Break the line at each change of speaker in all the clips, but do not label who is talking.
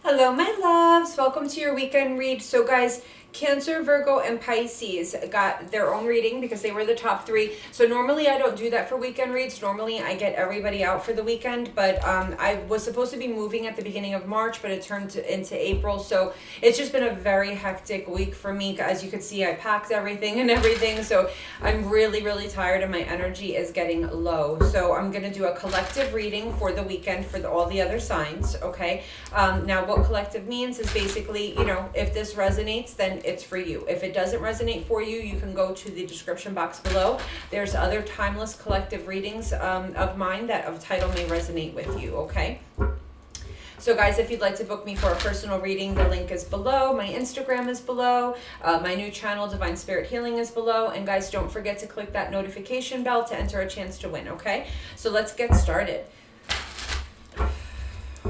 Hello, my loves. Welcome to your weekend read. So, guys, Cancer, Virgo, and Pisces got their own reading because they were the top three. So normally I don't do that for weekend reads. Normally I get everybody out for the weekend, but I was supposed to be moving at the beginning of March, but it turned into April. So it's just been a very hectic week for me. As you can see, I packed everything and everything. So I'm really, really tired and my energy is getting low. So I'm going to do a collective reading for the weekend for all the other signs, okay? Now what collective means is basically, if this resonates, then it's for you. If it doesn't resonate for you, you can go to the description box below. There's other timeless collective readings of mine that of title may resonate with you, okay? So guys, if you'd like to book me for a personal reading, the link is below. My Instagram is below. My new channel, Divine Spirit Healing, is below. And guys, don't forget to click that notification bell to enter a chance to win, okay? So let's get started.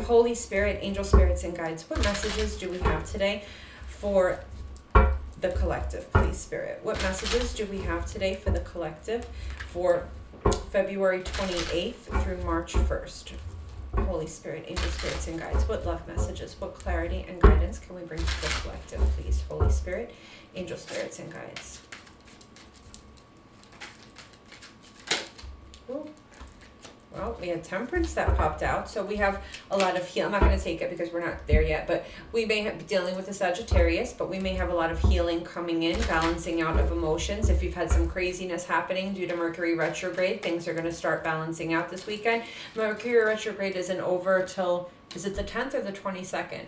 Holy Spirit, angel spirits, and guides, what messages do we have today for the collective, please, Spirit? What messages do we have today for the collective for February 28th through March 1st? Holy Spirit, angel spirits, and guides, what love messages, what clarity and guidance can we bring to the collective, please? Holy Spirit, angel spirits, and guides. Ooh. Well, we had temperance that popped out. So we have a lot of healing. I'm not going to take it because we're not there yet. But we may be dealing with the Sagittarius. But we may have a lot of healing coming in, balancing out of emotions. If you've had some craziness happening due to Mercury retrograde, things are going to start balancing out this weekend. Mercury retrograde isn't over till, is it the 10th or the 22nd?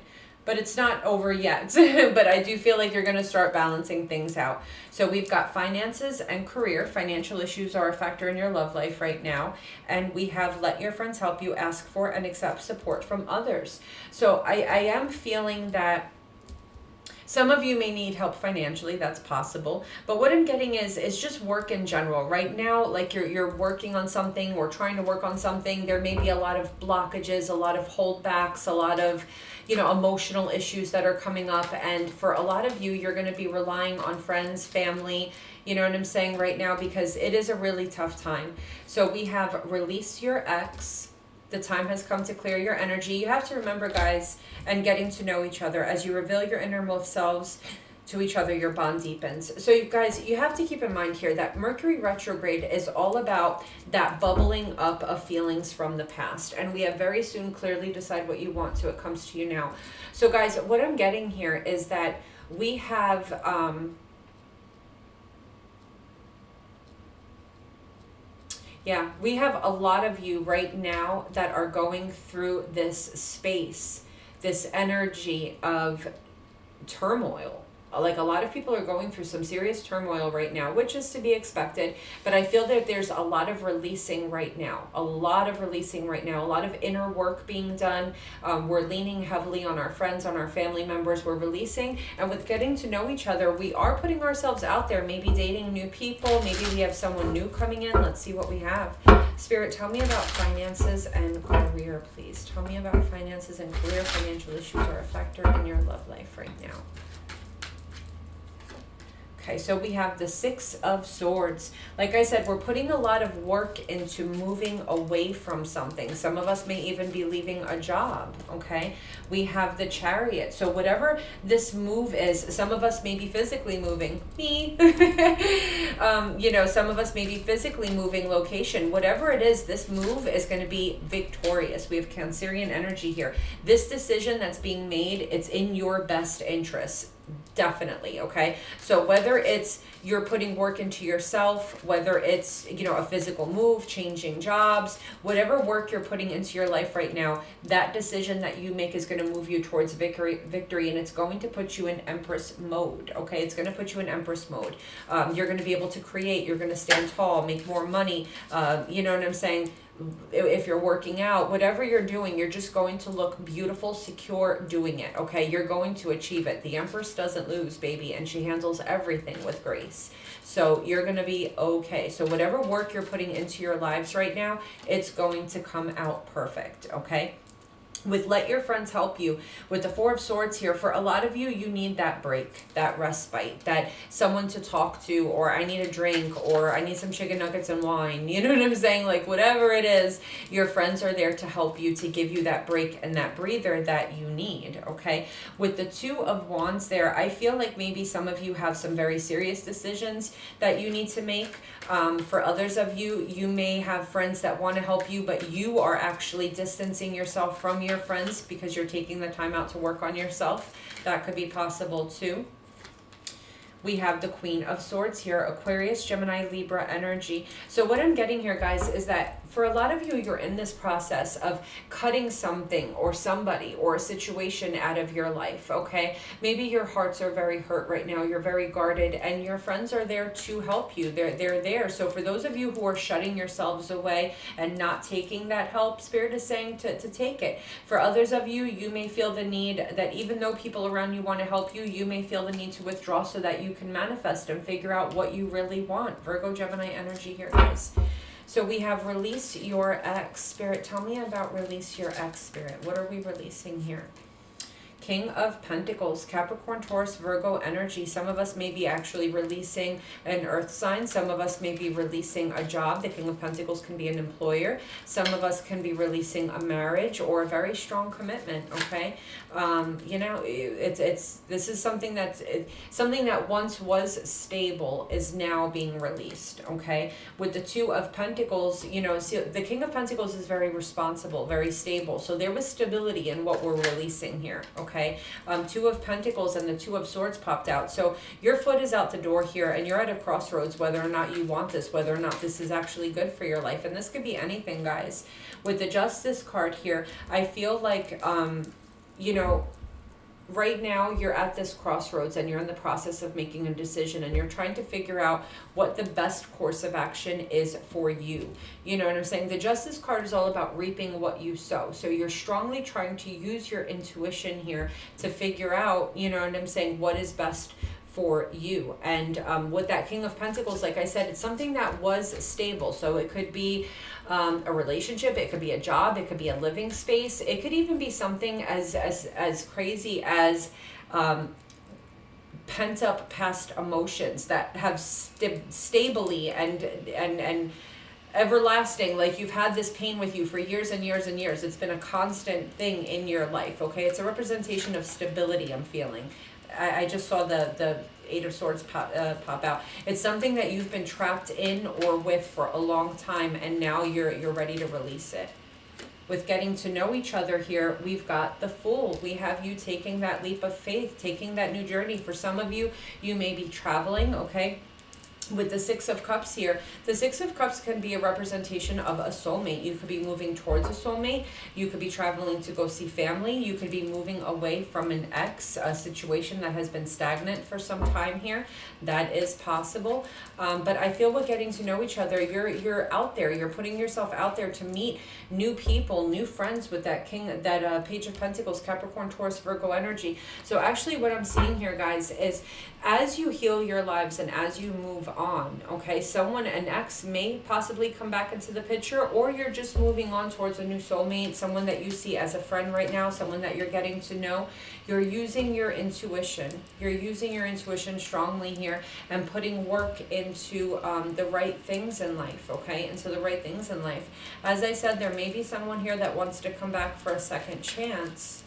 But it's not over yet. But I do feel like you're going to start balancing things out. So we've got finances and career. Financial issues are a factor in your love life right now. And we have let your friends help you, ask for and accept support from others. So I am feeling that some of you may need help financially, that's possible. But what I'm getting is just work in general. Right now, like you're working on something or trying to work on something. There may be a lot of blockages, a lot of holdbacks, a lot of, emotional issues that are coming up. And for a lot of you, you're going to be relying on friends, family, you know what I'm saying right now, because it is a really tough time. So we have release your ex. The time has come to clear your energy. You have to remember, guys, and getting to know each other. As you reveal your innermost selves to each other, your bond deepens. So you guys, you have to keep in mind here that Mercury retrograde is all about that bubbling up of feelings from the past. And we have very soon clearly decide what you want, so it comes to you now. So guys, what I'm getting here is that we have... Yeah, we have a lot of you right now that are going through this space, this energy of turmoil. Like a lot of people are going through some serious turmoil right now, which is to be expected. But I feel that there's a lot of releasing right now, a lot of inner work being done. We're leaning heavily on our friends, on our family members. We're releasing. And with getting to know each other, we are putting ourselves out there, maybe dating new people. Maybe we have someone new coming in. Let's see what we have. Spirit, tell me about finances and career, please. Tell me about finances and career. Financial issues are a factor in your love life right now. Okay, so we have the Six of Swords. Like I said, we're putting a lot of work into moving away from something. Some of us may even be leaving a job, okay? We have the Chariot. So whatever this move is, some of us may be physically moving. Me. Some of us may be physically moving location. Whatever it is, this move is going to be victorious. We have Cancerian energy here. This decision that's being made, it's in your best interest. Definitely, okay? So whether it's you're putting work into yourself, whether it's, a physical move, changing jobs, whatever work you're putting into your life right now, that decision that you make is going to move you towards victory, and it's going to put you in Empress mode, okay? It's going to put you in Empress mode. You're going to be able to create, you're going to stand tall, make more money, you know what I'm saying? If you're working out, whatever you're doing, you're just going to look beautiful, secure doing it, okay? You're going to achieve it. The Empress doesn't lose, baby, and she handles everything with grace. So you're going to be okay. So whatever work you're putting into your lives right now, it's going to come out perfect, okay? With let your friends help you, with the Four of Swords here, for a lot of you, you need that break, that respite, that someone to talk to, or I need a drink, or I need some chicken nuggets and wine. You know what I'm saying? Like whatever it is, your friends are there to help you, to give you that break and that breather that you need, okay? With the Two of Wands there, I feel like maybe some of you have some very serious decisions that you need to make. For others of you, you may have friends that want to help you, but you are actually distancing yourself from your friends because you're taking the time out to work on yourself. That could be possible too. We have the Queen of Swords here, Aquarius, Gemini, Libra energy. So what I'm getting here, guys, is that for a lot of you, you're in this process of cutting something or somebody or a situation out of your life, okay? Maybe your hearts are very hurt right now. You're very guarded, and your friends are there to help you. They're there. So for those of you who are shutting yourselves away and not taking that help, Spirit is saying to take it. For others of you, you may feel the need that even though people around you want to help you, you may feel the need to withdraw so that you can manifest and figure out what you really want. Virgo, Gemini energy here, guys. So we have release your ex. Spirit, tell me about release your ex, Spirit. What are we releasing here? King of Pentacles, Capricorn, Taurus, Virgo energy. Some of us may be actually releasing an earth sign. Some of us may be releasing a job. The King of Pentacles can be an employer. Some of us can be releasing a marriage or a very strong commitment, okay? You know, this is something that's something that once was stable is now being released, okay? With the Two of Pentacles, you know, see, the King of Pentacles is very responsible, very stable. So there was stability in what we're releasing here, okay? Two of Pentacles and the Two of Swords popped out. So your foot is out the door here, and you're at a crossroads whether or not you want this, whether or not this is actually good for your life. And this could be anything, guys. With the Justice card here, I feel like, you know, right now you're at this crossroads and you're in the process of making a decision, and you're trying to figure out what the best course of action is for you. You know what I'm saying? The Justice card is all about reaping what you sow. So you're strongly trying to use your intuition here to figure out, you know what I'm saying, what is best for you. And with that King of Pentacles, like I said, it's something that was stable. So it could be a relationship, it could be a job, it could be a living space, it could even be something as crazy as pent up past emotions that have stably and everlasting, like you've had this pain with you for years and years and years. It's been a constant thing in your life, okay? It's a representation of stability I'm feeling. I just saw the Eight of Swords pop out. It's something that you've been trapped in or with for a long time, and now you're ready to release it. With getting to know each other here, we've got the Fool. We have you taking that leap of faith, taking that new journey. For some of you, you may be traveling, okay? With the Six of Cups here, the Six of Cups can be a representation of a soulmate. You could be moving towards a soulmate. You could be traveling to go see family. You could be moving away from an ex, a situation that has been stagnant for some time here. That is possible. But I feel with getting to know each other, you're out there. You're putting yourself out there to meet new people, new friends with that Page of Pentacles, Capricorn, Taurus, Virgo energy. So actually what I'm seeing here, guys, is as you heal your lives and as you move on, okay, an ex may possibly come back into the picture, or you're just moving on towards a new soulmate, someone that you see as a friend right now, someone that you're getting to know. You're using your intuition. You're using your intuition strongly here and putting work into the right things in life, okay, into the right things in life. As I said, there may be someone here that wants to come back for a second chance.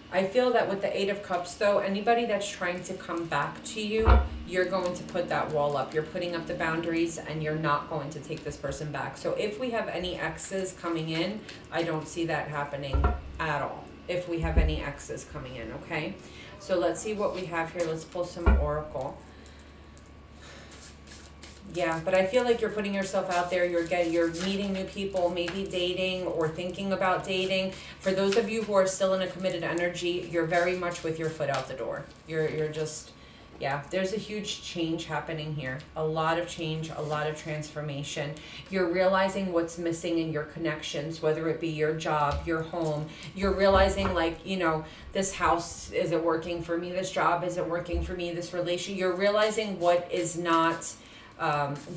I feel that with the Eight of Cups, though, anybody that's trying to come back to you, you're going to put that wall up. You're putting up the boundaries, and you're not going to take this person back. So if we have any exes coming in, I don't see that happening at all. If we have any exes coming in, okay? So let's see what we have here. Let's pull some Oracle. Yeah, but I feel like you're putting yourself out there. You're meeting new people, maybe dating or thinking about dating. For those of you who are still in a committed energy, you're very much with your foot out the door. You're just, yeah, there's a huge change happening here. A lot of change, a lot of transformation. You're realizing what's missing in your connections, whether it be your job, your home. You're realizing, like, you know, this house isn't working for me, this job isn't working for me, this relation. You're realizing what is not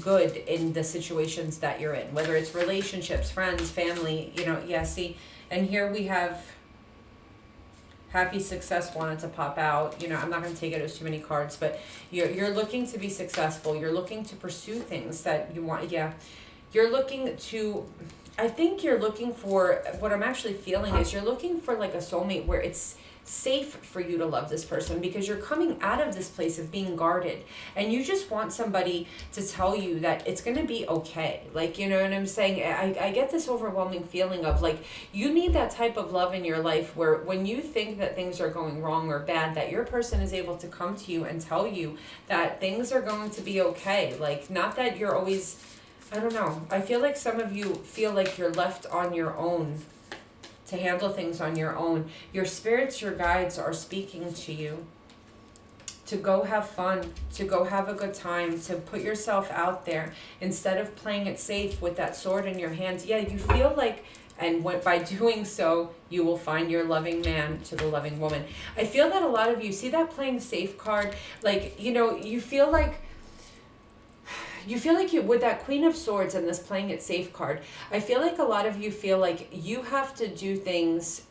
good in the situations that you're in, whether it's relationships, friends, family, you know. Yeah, see, and here we have happy success wanted to pop out. You know, I'm not going to take it as too many cards, but you're looking to be successful. You're looking to pursue things that you want. Yeah, you're looking to, I think you're looking for, what I'm actually feeling is you're looking for like a soulmate where it's safe for you to love this person, because you're coming out of this place of being guarded, and you just want somebody to tell you that it's going to be okay. Like, you know what I'm saying? I get this overwhelming feeling of like, you need that type of love in your life where when you think that things are going wrong or bad, that your person is able to come to you and tell you that things are going to be okay. Like, not that you're always, I don't know, I feel like some of you feel like you're left on your own to handle things on your own. Your spirits, your guides are speaking to you to go have fun, to go have a good time, to put yourself out there instead of playing it safe with that sword in your hands. Yeah, you feel like, and by doing so, you will find your loving man to the loving woman. I feel that a lot of you see that playing safe card, like, you know, you feel like you, with that Queen of Swords and this playing it safe card, I feel like a lot of you feel like you have to do things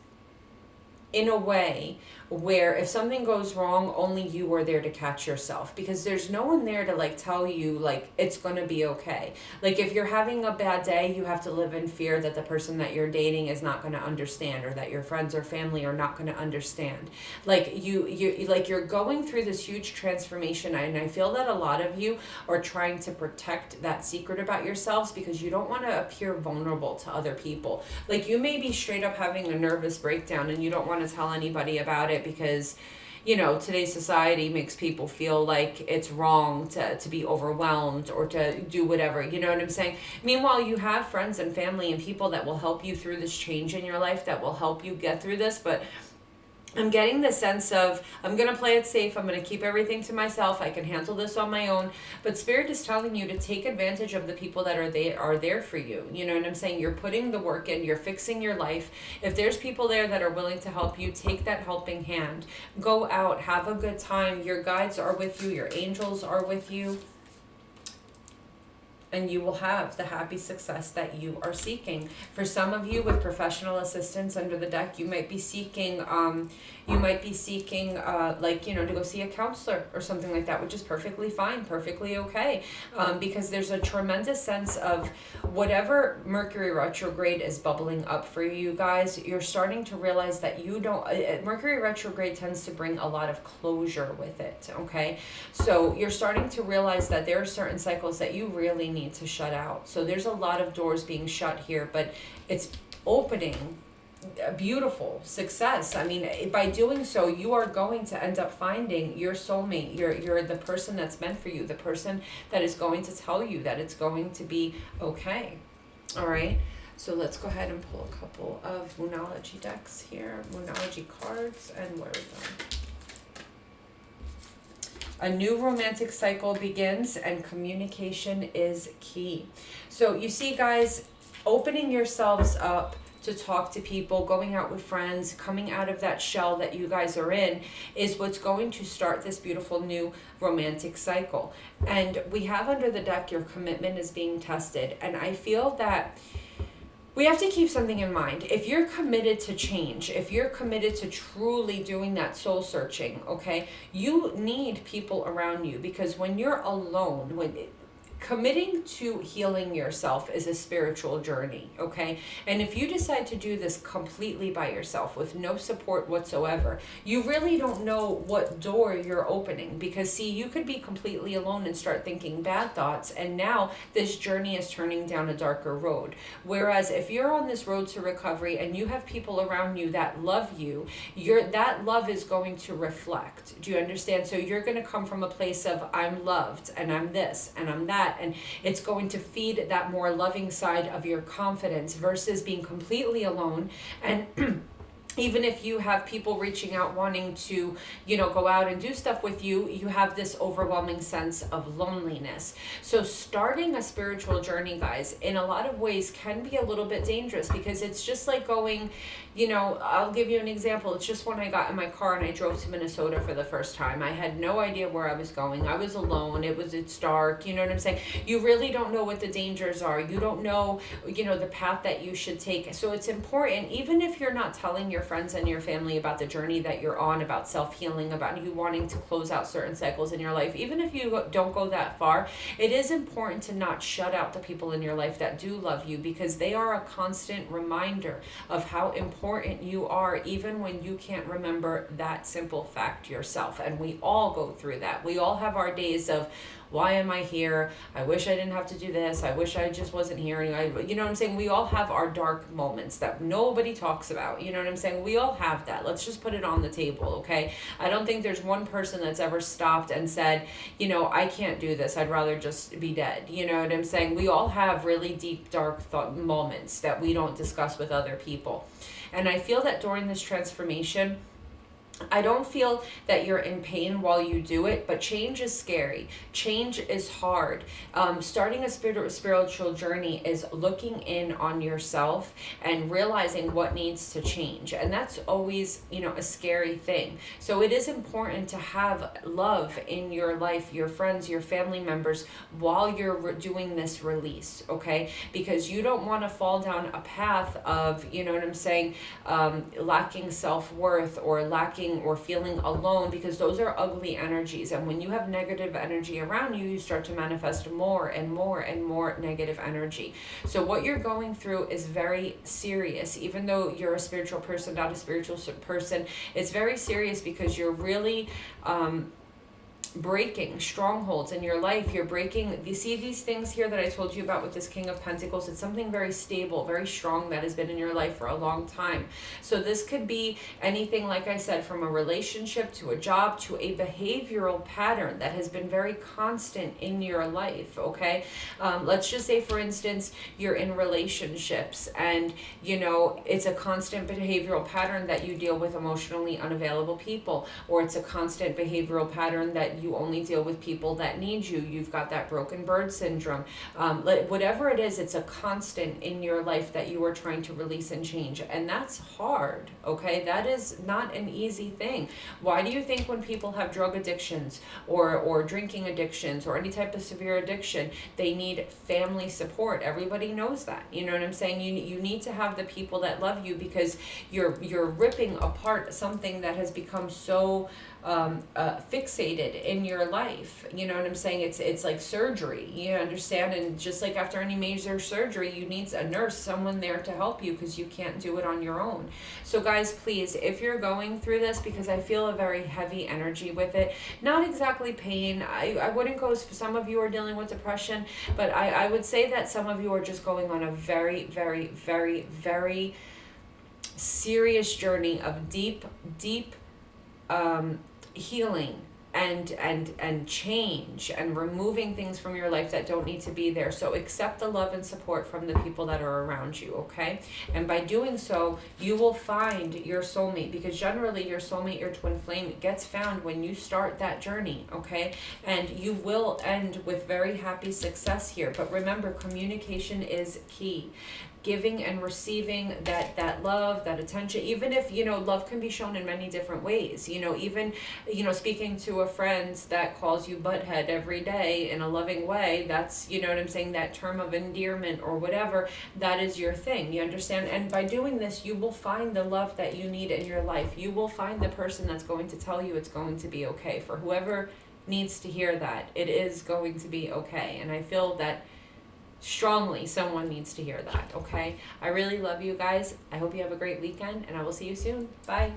in a way where if something goes wrong, only you are there to catch yourself, because there's no one there to like tell you like it's going to be okay. Like, if you're having a bad day, you have to live in fear that the person that you're dating is not going to understand, or that your friends or family are not going to understand. Like, you're going through this huge transformation, and I feel that a lot of you are trying to protect that secret about yourselves because you don't want to appear vulnerable to other people. Like, you may be straight up having a nervous breakdown and you don't want to tell anybody about it because, you know, today's society makes people feel like it's wrong to be overwhelmed or to do whatever, you know what I'm saying? Meanwhile, you have friends and family and people that will help you through this change in your life, that will help you get through this. But I'm getting the sense of, I'm going to play it safe. I'm going to keep everything to myself. I can handle this on my own. But Spirit is telling you to take advantage of the people that are there for you. You know what I'm saying? You're putting the work in. You're fixing your life. If there's people there that are willing to help you, take that helping hand. Go out. Have a good time. Your guides are with you. Your angels are with you. And you will have the happy success that you are seeking. For some of you with professional assistance under the deck, you might be seeking, like, you know, to go see a counselor or something like that, which is perfectly fine, perfectly okay. Because there's a tremendous sense of whatever Mercury retrograde is bubbling up for you guys, you're starting to realize that you don't, Mercury retrograde tends to bring a lot of closure with it, okay? So you're starting to realize that there are certain cycles that you really need to shut out. So there's a lot of doors being shut here, but it's opening a beautiful success. I mean, by doing so, you are going to end up finding your soulmate. You're the person that's meant for you, the person that is going to tell you that it's going to be okay. All right. So let's go ahead and pull a couple of Moonology decks here, Moonology cards, and where are we going? A new romantic cycle begins and communication is key. So you see, guys, opening yourselves up to talk to people, going out with friends, coming out of that shell that you guys are in is what's going to start this beautiful new romantic cycle. And we have under the deck, your commitment is being tested. And I feel that we have to keep something in mind. If you're committed to change, if you're committed to truly doing that soul searching, okay, you need people around you, because when you're alone, committing to healing yourself is a spiritual journey, okay? And if you decide to do this completely by yourself with no support whatsoever, you really don't know what door you're opening, because see, you could be completely alone and start thinking bad thoughts, and now this journey is turning down a darker road. Whereas if you're on this road to recovery and you have people around you that love you, that love is going to reflect. Do you understand? So you're going to come from a place of, I'm loved and I'm this and I'm that, and it's going to feed that more loving side of your confidence versus being completely alone and even if you have people reaching out wanting to, you know, go out and do stuff with you, you have this overwhelming sense of loneliness. So starting a spiritual journey, guys, in a lot of ways can be a little bit dangerous, because it's just like going, you know, I'll give you an example. It's just when I got in my car and I drove to Minnesota for the first time. I had no idea where I was going. I was alone. It's dark. You know what I'm saying? You really don't know what the dangers are. You don't know, you know, the path that you should take. So it's important, even if you're not telling your friends and your family about the journey that you're on, about self-healing, about you wanting to close out certain cycles in your life, even if you don't go that far, it is important to not shut out the people in your life that do love you, because they are a constant reminder of how important you are, even when you can't remember that simple fact yourself. And we all go through that. We all have our days of, why am I here? I wish I didn't have to do this. I wish I just wasn't here. You know what I'm saying? We all have our dark moments that nobody talks about. You know what I'm saying? We all have that. Let's just put it on the table, okay? I don't think there's one person that's ever stopped and said, you know, I can't do this. I'd rather just be dead. You know what I'm saying? We all have really deep, dark moments that we don't discuss with other people. And I feel that during this transformation, I don't feel that you're in pain while you do it, but change is scary. Change is hard. Starting a spiritual journey is looking in on yourself and realizing what needs to change. And that's always, you know, a scary thing. So it is important to have love in your life, your friends, your family members, while you're doing this release, okay? Because you don't want to fall down a path of, you know what I'm saying, lacking self-worth or lacking or feeling alone, because those are ugly energies. And when you have negative energy around you, you start to manifest more and more and more negative energy. So what you're going through is very serious. Even though you're a spiritual person, not a spiritual person, it's very serious, because you're really breaking strongholds in your life. You're breaking, you see these things here that I told you about with this King of Pentacles. It's something very stable, very strong, that has been in your life for a long time. So this could be anything, like I said, from a relationship to a job to a behavioral pattern that has been very constant in your life, okay? Let's just say, for instance, you're in relationships and, you know, it's a constant behavioral pattern that you deal with emotionally unavailable people, or it's a constant behavioral pattern that you only deal with people that need you. You've got that broken bird syndrome. Whatever it is, it's a constant in your life that you are trying to release and change. And that's hard, okay? That is not an easy thing. Why do you think when people have drug addictions or drinking addictions or any type of severe addiction, they need family support? Everybody knows that. You know what I'm saying? You need to have the people that love you, because you're ripping apart something that has become so fixated in your life. You know what I'm saying? It's like surgery, you understand? And just like after any major surgery, you need a nurse, someone there to help you, because you can't do it on your own. So guys, please, if you're going through this, because I feel a very heavy energy with it, not exactly pain, I wouldn't go, some of you are dealing with depression, but I would say that some of you are just going on a very, very, very, very serious journey of deep healing and change, and removing things from your life that don't need to be there. So accept the love and support from the people that are around you, okay? And by doing so, you will find your soulmate, because generally your soulmate, your twin flame, gets found when you start that journey, okay? And you will end with very happy success here. But remember, communication is key. Giving and receiving that love, that attention, even if, you know, love can be shown in many different ways, you know, even, you know, speaking to a friend that calls you butthead every day in a loving way, that's, you know what I'm saying, that term of endearment or whatever, that is your thing, you understand? And by doing this, you will find the love that you need in your life. You will find the person that's going to tell you it's going to be okay. For whoever needs to hear that, it is going to be okay. And I feel that strongly someone needs to hear that, okay? I really love you guys. I hope you have a great weekend, and I will see you soon. Bye.